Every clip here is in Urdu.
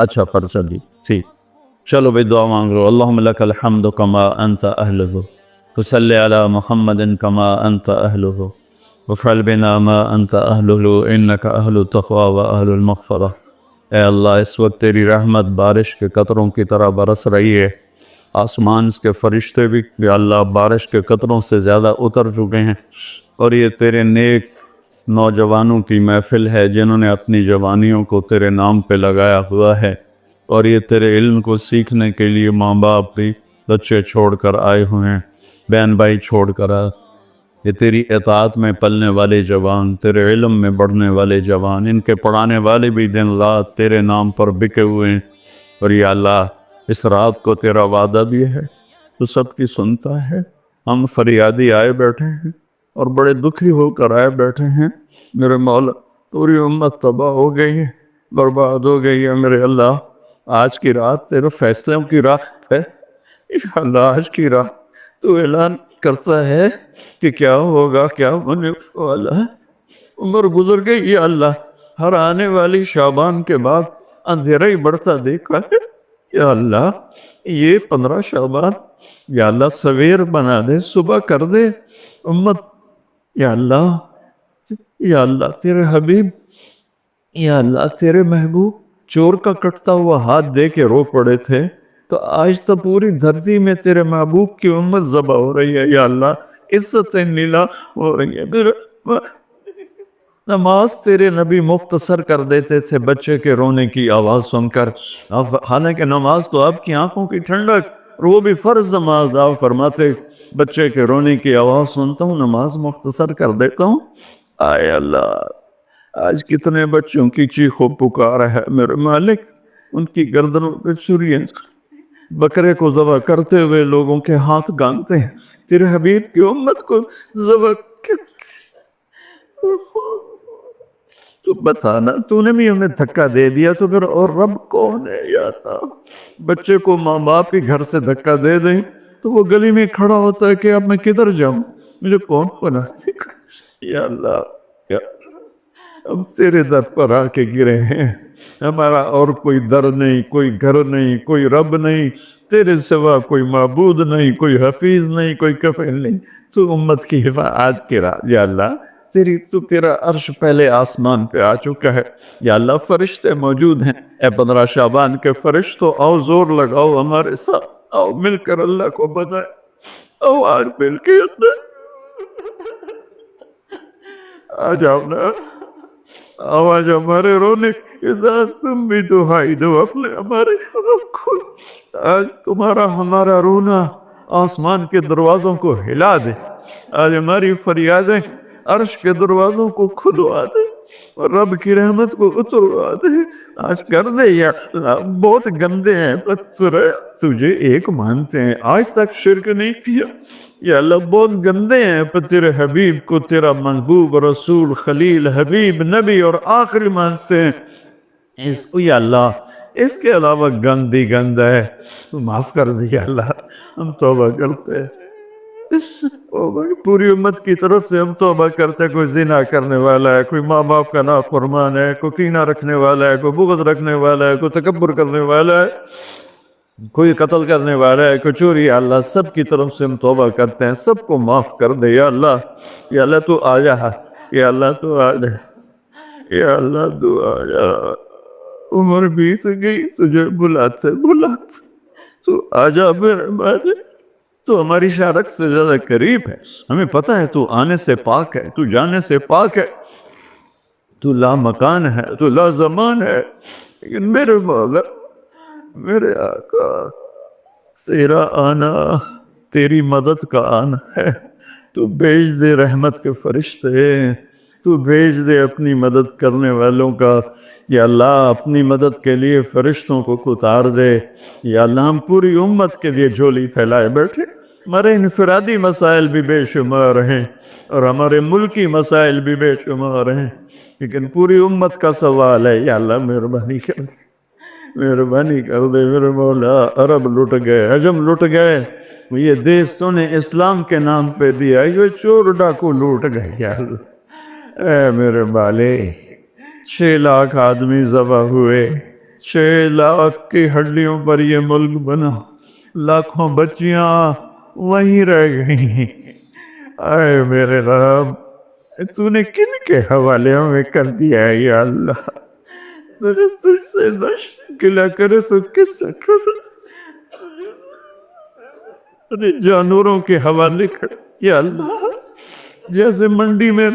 اچھا پرچہ دی ٹھیک. چلو بھائی دعا مانگ لو. اللہم لک الحمد کما انت اہلہ وصلی علی محمد کما انت اہلہ وفعل بنا ما انت اہلہ انک اہل التقوی و اہل المغفرہ. اے اللہ اس وقت تیری رحمت بارش کے قطروں کی طرح برس رہی ہے. آسمان کے فرشتے بھی یا اللہ بارش کے قطروں سے زیادہ اتر چکے ہیں، اور یہ تیرے نیک نوجوانوں کی محفل ہے جنہوں نے اپنی جوانیوں کو تیرے نام پہ لگایا ہوا ہے، اور یہ تیرے علم کو سیکھنے کے لیے ماں باپ بھی بچے چھوڑ کر آئے ہوئے ہیں، بہن بھائی چھوڑ کر آئے. یہ تیری اطاعت میں پلنے والے جوان، تیرے علم میں بڑھنے والے جوان، ان کے پڑھانے والے بھی دن رات تیرے نام پر بکے ہوئے ہیں. اور یا اللہ اس رات کو تیرا وعدہ بھی ہے، تو سب کی سنتا ہے. ہم فریادی آئے بیٹھے ہیں اور بڑے دکھی ہو کر آئے بیٹھے ہیں. میرے مولا پوری امت تباہ ہو گئی ہے، برباد ہو گئی ہے. میرے اللہ آج کی رات تیرے فیصلوں کی رات ہے. یا اللہ آج کی رات تو اعلان کرتا ہے کہ کیا ہوگا کیا ہونے والا ہے. عمر گزر گئی یا اللہ، ہر آنے والی شعبان کے بعد اندھیرا ہی بڑھتا دیکھا ہے. یا اللہ یہ 15 شعبان یا اللہ سویر بنا دے، صبح کر دے امت. یا اللہ تیرے حبیب، یا اللہ تیرے محبوب چور کا کٹتا ہوا ہاتھ دے کے رو پڑے تھے، تو آج تو پوری دھرتی میں تیرے محبوب کی امت ذبح ہو رہی ہے. یا اللہ عزتیں نیلا ہو رہی ہے. نماز تیرے نبی مختصر کر دیتے تھے بچے کے رونے کی آواز سن کر، حالانکہ نماز تو آپ کی آنکھوں کی ٹھنڈک، اور وہ بھی فرض نماز. آپ فرماتے بچے کے رونے کی آواز سنتا ہوں نماز مختصر کر دیتا ہوں. آئے اللہ آج کتنے بچوں کی چیخ و پکار ہے میرے مالک. ان کی گردنوں پہ چھریاں، بکرے کو ذبح کرتے ہوئے لوگوں کے ہاتھ گانتے ہیں. تیرے حبیب کی امت کو ذبح تو بتانا، تو نے بھی ہمیں دھکا دے دیا تو پھر اور رب کون ہے. یا اللہ بچے کو ماں باپ کے گھر سے دھکا دے دیں تو وہ گلی میں کھڑا ہوتا ہے کہ اب میں کدھر جاؤں، مجھے کون بناتے. یا اللہ ہم تیرے در پر آ کے گرے ہیں، ہمارا اور کوئی در نہیں، کوئی گھر نہیں، کوئی رب نہیں، تیرے سوا کوئی معبود نہیں، کوئی حفیظ نہیں، کوئی کفیل نہیں. تو امت کی حفاظت آج کے رات یا اللہ تیرا عرش پہلے آسمان پہ آ چکا ہے. یا اللہ فرشتے موجود ہیں. اے 15 شعبان کے فرشتوں آؤ زور لگاؤ ہمارے ساتھ، آؤ مل کر اللہ کو بتائیں. آؤ آج مل کے آ جاؤ نا، آواز ہمارے رونے کے ساتھ تم بھی دہائی دو اپنے ہمارے کو. آج تمہارا ہمارا رونا آسمان کے دروازوں کو ہلا دے. آج ہماری فریادیں عرش کے دروازوں کو کھلوا دے اور رب کی رحمت کو اتروا دے. آج کر دے یا اللہ. بہت گندے ہیں پتھر، تجھے ایک مانتے ہیں، آج تک شرک نہیں کیا. یا اللہ بہت گندے ہیں پر تیرے حبیب کو تیرا محبوب رسول خلیل حبیب نبی اور آخری مانتے ہیں. اس کو یا اللہ اس کے علاوہ گندی گند ہے، تو معاف کر دے. یا اللہ ہم توبہ کرتے ہیں، پوری امت کی طرف سے ہم توبہ کرتے ہیں. کوئی زنا کرنے والا ہے، کوئی ماں باپ کا نافرمان ہے، کوئی کینہ رکھنے والا ہے، کوئی بغض رکھنے والا ہے، کوئی تکبر کرنے والا ہے، کوئی قتل کرنے والا ہے، کوئی چوری. یا اللہ سب کی طرف سے ہم توبہ کرتے ہیں، سب کو معاف کر دے. یا اللہ تو آ جا. یا اللہ تو آ جا. یا اللہ تو آ جا. عمر بیت گئی، تجھے بلاتے تو آ جا میرے بھائی. تو ہماری شارک سے زیادہ قریب ہے، ہمیں پتہ ہے تو آنے سے پاک ہے، تو جانے سے پاک ہے، تو لا مکان ہے، تو لا زمان ہے. لیکن میرے مولا میرے آقا تیرا آنا تیری مدد کا آنا ہے. تو بھیج دے رحمت کے فرشتے، تو بھیج دے اپنی مدد کرنے والوں کا. یا اللہ اپنی مدد کے لیے فرشتوں کو اتار دے. یا اللہ ہم پوری امت کے لیے جھولی پھیلائے بیٹھے. ہمارے انفرادی مسائل بھی بے شمار ہیں اور ہمارے ملکی مسائل بھی بے شمار ہیں، لیکن پوری امت کا سوال ہے. یا اللہ مہربانی کر دے، مہربانی کر دے میرے مولا. عرب لٹ گئے، عجم لٹ گئے، یہ دیس تو نے اسلام کے نام پہ دیا، یہ چور ڈاکو لوٹ گئے. یا اللہ اے میرے بالے 6 لاکھ آدمی ذبح ہوئے، 6 لاکھ کی ہڈیوں پر یہ ملک بنا، لاکھوں بچیاں وہیں رہ گئی۔ اے میرے رب، تو نے کن کے حوالے میں کر دیا ہے یا اللہ؟ تجھ سے گلا کرے تو کس سے کرے؟ جانوروں کے حوالے کر یا اللہ۔ جیسے منڈی میں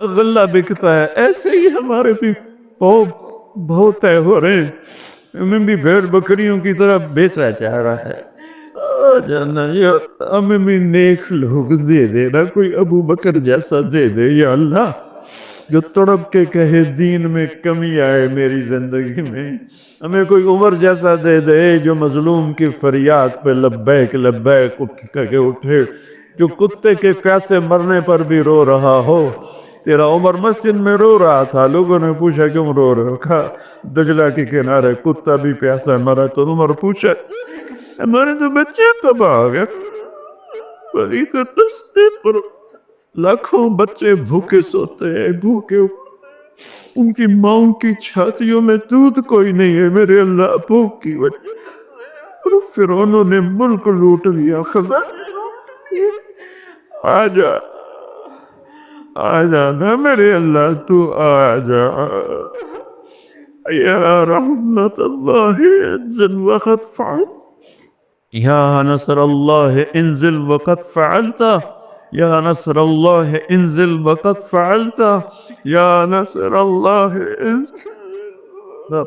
غلہ بکتا ہے ایسے ہی ہمارے بھی بہت طے ہو رہے ہیں، ہمیں بھی بھیڑ بکریوں کی طرح بیچا جا رہا ہے۔ جانا یا ہمیں بھی نیک لوگ دے دے نا، کوئی ابو بکر جیسا دے دے یا اللہ، جو تڑپ کے کہے دین میں کمی آئے میری زندگی میں۔ ہمیں کوئی عمر جیسا دے دے جو مظلوم کی فریاد پہ لبیک لبیک کہہ کے اٹھے، جو کتے کے پیاسے مرنے پر بھی رو رہا ہو۔ تیرا عمر مسجد میں رو رہا تھا، لوگوں نے پوچھا کیوں رو رہے ہو؟ کہا دجلہ کے کنارے کتا بھی پیاسا مرا، تو عمر پوچھا ہمارے تو بچے تباہ ہو گئے، بڑی تو رستے پر لاکھوں بچے بھوکے سوتے ہیں، بھوکے ان کی ماؤں کی چھاتیوں میں دودھ کوئی نہیں ہے میرے اللہ، بھوک کی وجہ۔ اور فرعونوں نے ملک لوٹ لیا، خزانے لوٹ لیے۔ آجا آجا نا میرے اللہ، تو آجا یا رحمت اللہ انزل وقت فعل، یا نصر اللہ انزل وقت فعلتا، یا نصر اللہ انزل وقت فعلتا، یا نصر اللہ انزل۔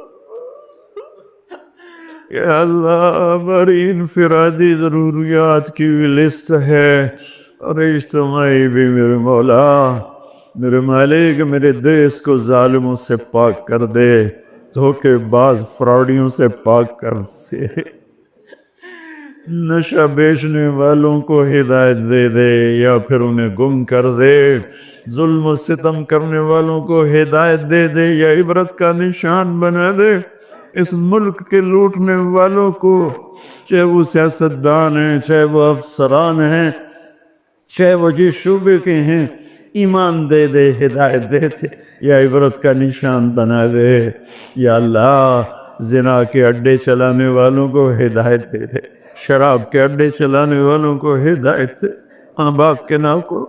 یا اللہ ہماری انفرادی ضروریات کی لسٹ ہے اور اجتماعی بھی، میرے مولا میرے مالک، میرے دیس کو ظالموں سے پاک کر دے، دھوکے باز فراڈیوں سے پاک کر دے، نشہ بیچنے والوں کو ہدایت دے دے یا پھر انہیں گم کر دے، ظلم و ستم کرنے والوں کو ہدایت دے دے یا عبرت کا نشان بنا دے۔ اس ملک کے لوٹنے والوں کو، چاہے وہ سیاستدان ہیں، چاہے وہ افسران ہیں، چاہے وہ جس شعبے کے ہیں، ایمان دے دے، ہدایت دے دے یا عبرت کا نشان بنا دے یا اللہ۔ زنا کے اڈے چلانے والوں کو ہدایت دے دے، شراب کے اڈے چلانے والوں کو ہدایت دے، باپ کے نام کو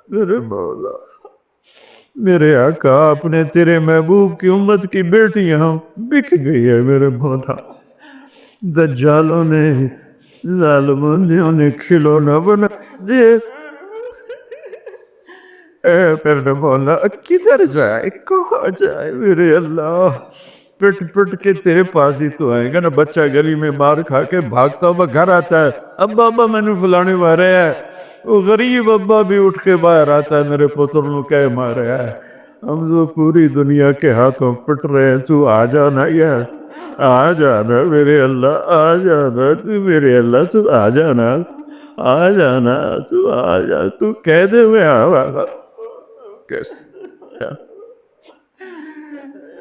میرے مولا میرے آقا، اپنے تیرے محبوب کی امت کی بیٹیاں بک گئی ہے میرے مولا، دجالوں نے ظالموں نے انہیں کھلونا بنا دے۔ اے میرے مولا کدھر جائے، کہاں جائے میرے اللہ؟ پٹ پٹ کے تیرے پاس ہی تو آئے گا نا۔ بچہ گلی میں مار کھا کے بھاگتا ہوا گھر آتا ہے، ابا ابا میں نے فلانے مارے ہے، وہ غریب ابا بھی اٹھ کے باہر آتا ہے، میرے پتر نو کہہ مارے ہے۔ ہم تو پوری دنیا کے ہاتھوں پٹ رہے ہیں، تو آ جانا یار، آ جانا میرے اللہ، آ جانا تو میرے اللہ، تو آ جانا، آ جانا، تو آ جا، تو کہہ دے میں آ کیسے۔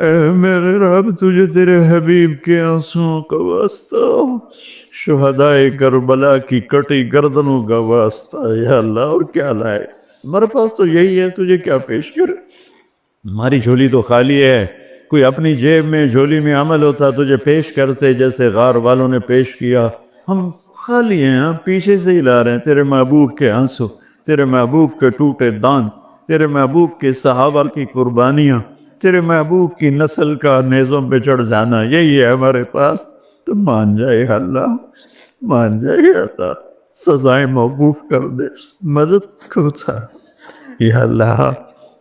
اے میرے رب، تجھے تیرے حبیب کے آنسوؤں کا واسطہ، شہدائے کربلا کی کٹی گردنوں کا واسطہ یا اللہ۔ اور کیا لائے ہمارے پاس؟ تو یہی ہے، تجھے کیا پیش کرے؟ ہماری جھولی تو خالی ہے، کوئی اپنی جیب میں جھولی میں عمل ہوتا تجھے پیش کرتے، جیسے غار والوں نے پیش کیا۔ ہم خالی ہیں، ہم پیچھے سے ہی لا رہے ہیں تیرے محبوب کے آنسو، تیرے محبوب کے ٹوٹے دان، تیرے محبوب کے صحابہ کی قربانیاں، تیرے محبوب کی نسل کا نیزوں پہ چڑھ جانا، یہی ہے ہمارے پاس۔ تو مان جائے اللہ، مان جائے اللہ، سزائیں موقوف کر دے، مدد کرتا یا اللہ۔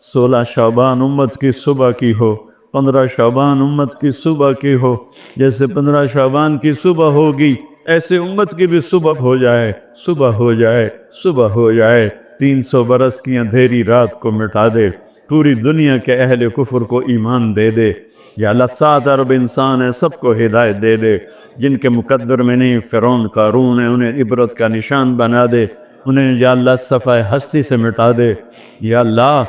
16 شعبان امت کی صبح کی ہو، 15 شعبان امت کی صبح کی ہو، جیسے 15 شعبان کی صبح ہوگی ایسے امت کی بھی صبح ہو جائے، صبح ہو جائے، صبح ہو جائے۔ 300 برس کی اندھیری رات کو مٹا دے، پوری دنیا کے اہل کفر کو ایمان دے دے یا اللہ۔ 7 ارب انسان ہیں، سب کو ہدایت دے دے، جن کے مقدر میں نہیں فرعون قارون ہے انہیں عبرت کا نشان بنا دے، انہیں یا اللہ صفحہ ہستی سے مٹا دے یا اللہ۔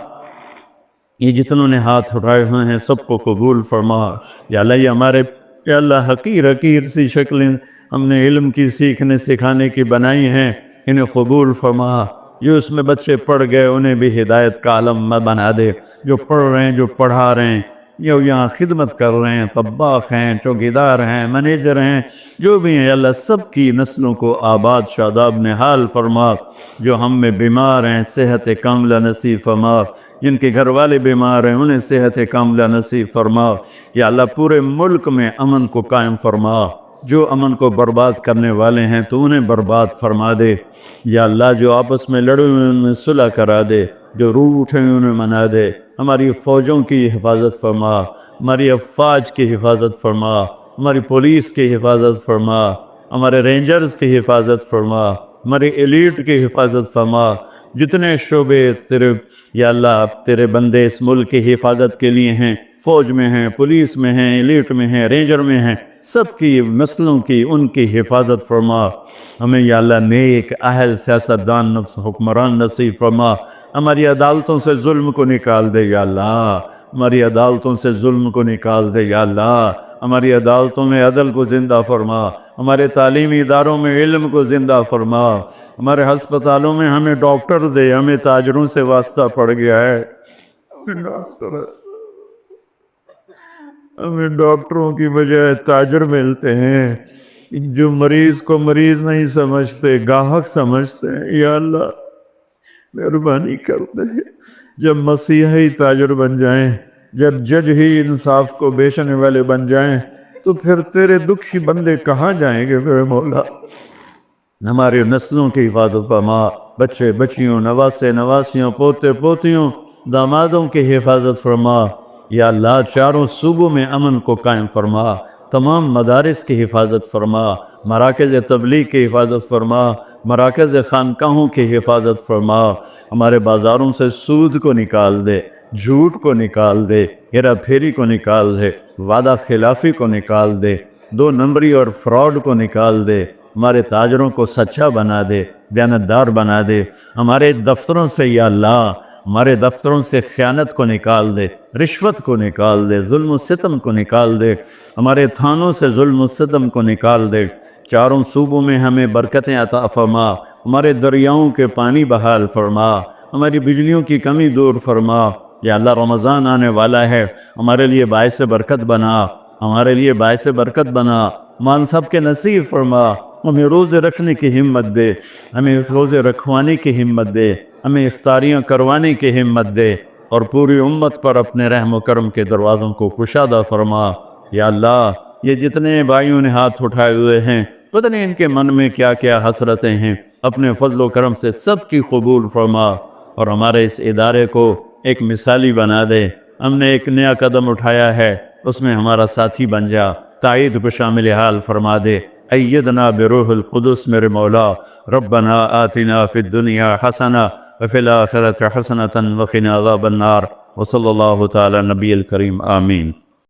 یہ جتنوں نے ہاتھ اٹھائے ہوئے ہیں سب کو قبول فرما یا اللہ۔ یہ ہمارے یا اللہ حقیر حقیر سی شکلیں ہم نے علم کی سیکھنے سکھانے کی بنائی ہیں، انہیں قبول فرما۔ جو اس میں بچے پڑھ گئے انہیں بھی ہدایت کا علم بنا دے، جو پڑھ رہے ہیں، جو پڑھا رہے ہیں جو یہاں خدمت کر رہے ہیں، طباخ ہیں، چوکیدار ہیں، منیجر ہیں، جو بھی ہیں، یا اللہ سب کی نسلوں کو آباد شاداب نحال فرما۔ جو ہم میں بیمار ہیں صحت کاملہ نصیب فرما، جن کے گھر والے بیمار ہیں انہیں صحت کاملہ نصیب فرما۔ یا اللہ پورے ملک میں امن کو قائم فرما، جو امن کو برباد کرنے والے ہیں تو انہیں برباد فرما دے۔ یا اللہ جو آپس میں لڑے ہوئے ان میں صلح کرا دے، جو روٹھے ہوئے انہیں منا دے۔ ہماری فوجوں کی حفاظت فرما، ہماری افواج کی حفاظت فرما، ہماری پولیس کی حفاظت فرما، ہمارے رینجرز کی حفاظت فرما، ہماری ایلیٹ کی حفاظت فرما۔ جتنے شعبے تیرے یا اللہ تیرے بندے اس ملک کی حفاظت کے لیے ہیں، فوج میں ہیں، پولیس میں ہیں، ایلیٹ میں ہیں، رینجر میں ہیں، سب کی نسلوں کی ان کی حفاظت فرما۔ ہمیں یا اللہ نیک اہل سیاستدان حکمران نصیب فرما۔ ہماری عدالتوں سے ظلم کو نکال دے یا اللہ، ہماری عدالتوں سے ظلم کو نکال دے یا اللہ، ہماری عدالتوں میں عدل کو زندہ فرما، ہمارے تعلیمی اداروں میں علم کو زندہ فرما، ہمارے ہسپتالوں میں ہمیں ڈاکٹر دے۔ ہمیں تاجروں سے واسطہ پڑ گیا ہے، ہمیں ڈاکٹروں کی بجائے تاجر ملتے ہیں، جو مریض کو مریض نہیں سمجھتے، گاہک سمجھتے ہیں۔ یا اللہ مہربانی کر دے، جب مسیحی تاجر بن جائیں، جب جج ہی انصاف کو بیچنے والے بن جائیں، تو پھر تیرے دکھی بندے کہاں جائیں گے میرے مولا؟ ہماری نسلوں کی حفاظت فرما، بچے بچیوں، نواسے نواسیوں، پوتے پوتیوں، دامادوں کی حفاظت فرما۔ یا اللہ چاروں صوبوں میں امن کو قائم فرما، تمام مدارس کی حفاظت فرما، مراکز تبلیغ کی حفاظت فرما، مراکز خانقاہوں کی حفاظت فرما۔ ہمارے بازاروں سے سود کو نکال دے، جھوٹ کو نکال دے، ہیرا پھیری کو نکال دے، وعدہ خلافی کو نکال دے، دو نمبری اور فراڈ کو نکال دے۔ ہمارے تاجروں کو سچا بنا دے، دیانتدار بنا دے۔ ہمارے دفتروں سے یا اللہ ہمارے دفتروں سے خیانت کو نکال دے، رشوت کو نکال دے، ظلم و ستم کو نکال دے، ہمارے تھانوں سے ظلم و ستم کو نکال دے۔ چاروں صوبوں میں ہمیں برکتیں عطا فرما، ہمارے دریاؤں کے پانی بحال فرما، ہماری بجلیوں کی کمی دور فرما۔ یا اللہ رمضان آنے والا ہے، ہمارے لیے باعث برکت بنا، ہمارے لیے باعث برکت بنا، مان سب کے نصیب فرما۔ ہمیں روزے رکھنے کی ہمت دے، ہمیں روزے رکھوانے کی ہمت دے، ہمیں افطاریاں کروانے کی ہمت دے، اور پوری امت پر اپنے رحم و کرم کے دروازوں کو کشادہ فرما۔ یا اللہ یہ جتنے بھائیوں نے ہاتھ اٹھائے ہوئے ہیں، پتہ نہیں ان کے من میں کیا کیا حسرتیں ہیں، اپنے فضل و کرم سے سب کی قبول فرما، اور ہمارے اس ادارے کو ایک مثالی بنا دے۔ ہم نے ایک نیا قدم اٹھایا ہے، اس میں ہمارا ساتھی بن جا، تائید کو شامل حال فرما دے۔ ایدنا بروح القدس میرے مولا، ربنا آتنا فی الدنیا حسنہ وفی الآخرۃ حسنۃ وقنا عذاب النار، وصلی اللہ تعالی نبی الکریم، آمین۔